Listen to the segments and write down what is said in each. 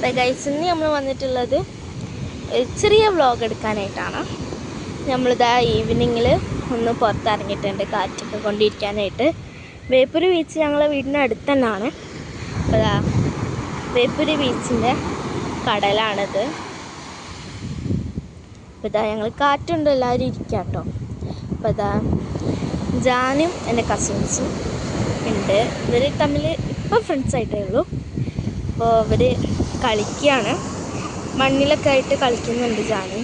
Guys, ഇന്ന് നമ്മൾ വന്നിട്ടുള്ളത് ചെറിയ വ്ളോഗ് എടുക്കാനായിട്ടാണ്. നമ്മളിതാ ഈവനിങ്ങിൽ ഒന്ന് പുറത്തിറങ്ങിയിട്ടുണ്ട് കാറ്റൊക്കെ കൊണ്ടിരിക്കാനായിട്ട്. ബേപ്പൂര് ബീച്ച് ഞങ്ങളെ വീടിൻ്റെ അടുത്ത് തന്നെയാണ്. അപ്പോൾ ഇതാ ബേപ്പൂര് ബീച്ചിൻ്റെ കടലാണിത്. അപ്പോൾ ഇതാ ഞങ്ങൾ കാറ്റുണ്ട് എല്ലാവരും ഇരിക്കുക കേട്ടോ. അപ്പോൾ ഇതാ ജാനും എൻ്റെ കസിൻസും ഉണ്ട്. ഇവർ തമ്മിൽ ഇപ്പം ഫ്രണ്ട്സായിട്ടേ ഉള്ളൂ. അപ്പോൾ അവർ കളിക്കുകയാണ്, മണ്ണിലൊക്കെ ആയിട്ട് കളിക്കുന്നുണ്ട് ജാനി.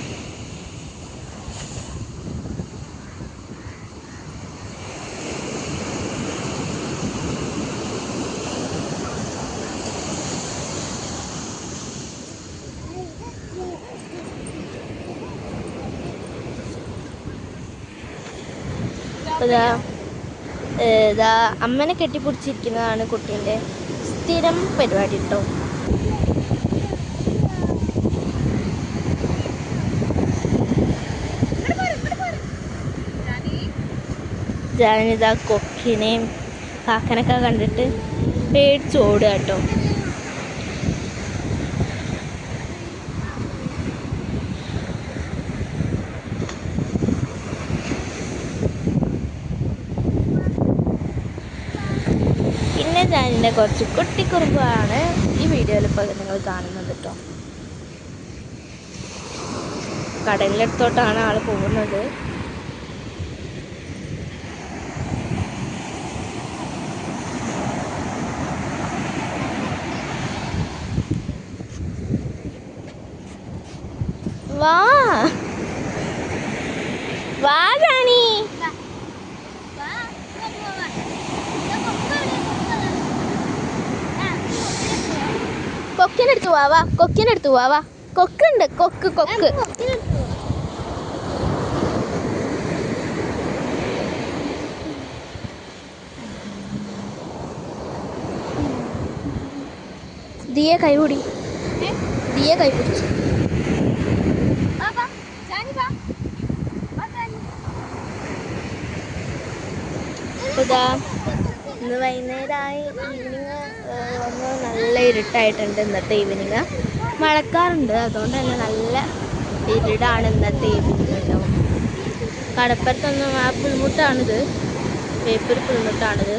അപ്പോൾ ഇതാ അമ്മനെ കെട്ടിപ്പിടിച്ചിരിക്കുന്നതാണ് കുട്ടീൻ്റെ സ്ഥിരം പരിപാടി കേട്ടോ. ജാനിതാ കൊക്കിനെയും കാക്കനൊക്കെ കണ്ടിട്ട് പേടിച്ചോടുക കേട്ടോ. പിന്നെ ജാനിൻ്റെ കുറച്ച് കുട്ടിക്കുറുമ്പാണ് ഈ വീഡിയോയിൽ ഇപ്പോൾ നിങ്ങൾ കാണുന്നത് കേട്ടോ. കടലിനടുത്തോട്ടാണ് ആൾ പോകുന്നത്. വാ വാ ജാനി, കൊക്കിനെടുത്തു വാ, കൊക്കിനെടുത്തു വാ. കൊക്കുണ്ട്, കൊക്ക്. ദിയെ കൈപിടി, ദിയെ കൈപിടിച്ചു. ഇതാ ഇന്ന് വൈകുന്നേരമായി, ഈവനിങ് വന്ന് നല്ല ഇരുട്ടായിട്ടുണ്ട്. ഇന്നത്തെ ഈവനിങ് മഴക്കാറുണ്ട്, അതുകൊണ്ട് തന്നെ നല്ല ഇരുടാണ് ഇന്നത്തെ ഈവനിങ് കേട്ടോ. കടപ്പുറത്തൊന്നും ആ പുൽമുട്ടാണിത്, ബേപ്പൂർ പുൽമുട്ടാണിത്.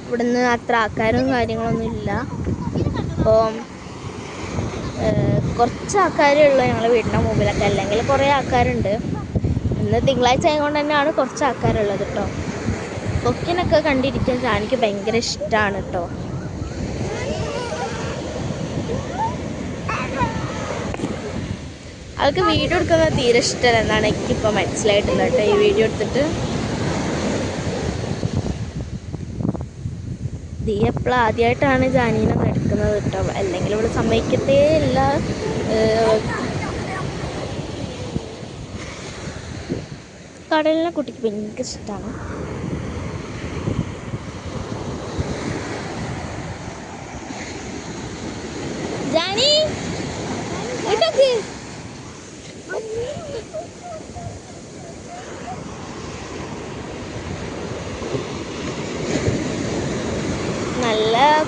ഇവിടുന്ന് അത്ര ആൾക്കാരും കാര്യങ്ങളൊന്നും ഇല്ല. അപ്പോൾ കുറച്ച് ആൾക്കാരേ ഉള്ളൂ ഞങ്ങളുടെ വീടിൻ്റെ മുമ്പിലൊക്കെ, അല്ലെങ്കിൽ കുറേ ആൾക്കാരുണ്ട്. ഇന്ന് തിങ്കളാഴ്ച ആയതുകൊണ്ട് തന്നെയാണ് കുറച്ച് ആൾക്കാരുള്ളത് കേട്ടോ. കൊക്കിനൊക്കെ കണ്ടിരിക്കാൻ എനിക്ക് ഭയങ്കര ഇഷ്ടമാണ് കേട്ടോ. ആൾക്ക് വീഡിയോ എടുക്കുന്നത് തീരെ ഇഷ്ടമല്ല എന്നാണ് എനിക്കിപ്പോൾ മനസ്സിലായിട്ടുള്ളത് കേട്ടോ. ഈ വീഡിയോ എടുത്തിട്ട് ദീ എപ്പോഴും ആദ്യമായിട്ടാണ് ജാനീനൊന്ന് എടുക്കുന്നത് കേട്ടോ, അല്ലെങ്കിൽ ഇവിടെ സമ്മതിക്കത്തേ ഇല്ല. കടലിനെ കുട്ടിക്ക് ഭയങ്കര ഇഷ്ടമാണ്. ജാനി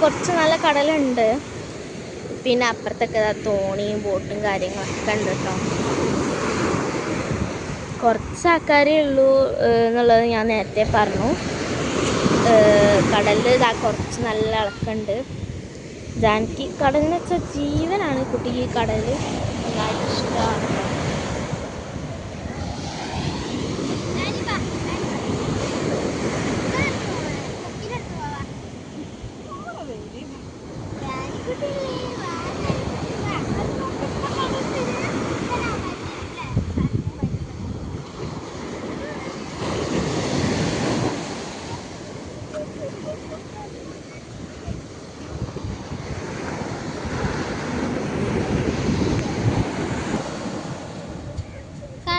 കുറച്ച് നല്ല കടലുണ്ട്. പിന്നെ അപ്പുറത്തൊക്കെ തോണിയും ബോട്ടും കാര്യങ്ങളൊക്കെ ഉണ്ട് കേട്ടോ. കുറച്ച് ആൾക്കാരേ ഉള്ളൂ എന്നുള്ളത് ഞാൻ നേരത്തെ പറഞ്ഞു. കടലിൽ ഇതാ കുറച്ച് നല്ല ഇളക്കുണ്ട്. ജാനക്ക് കടലിന് വെച്ചാൽ ജീവനാണ്. കുട്ടിക്ക് കടൽ നന്നായിട്ട് ഇഷ്ടമാണ്.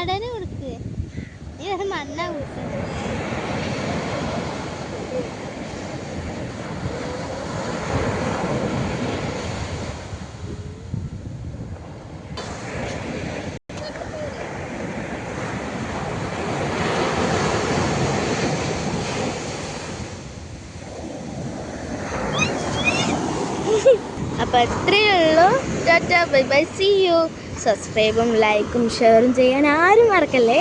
കടന് കൊടുക്ക്, ഇത് മണ്ണാ കൊടുക്കുക. അപ്പോൾ ഇത്രയേ ഉള്ളൂ. Tata bye bye see you. സബ്സ്ക്രൈബും ലൈക്കും ഷെയറും ചെയ്യാൻ ആരും മറക്കല്ലേ.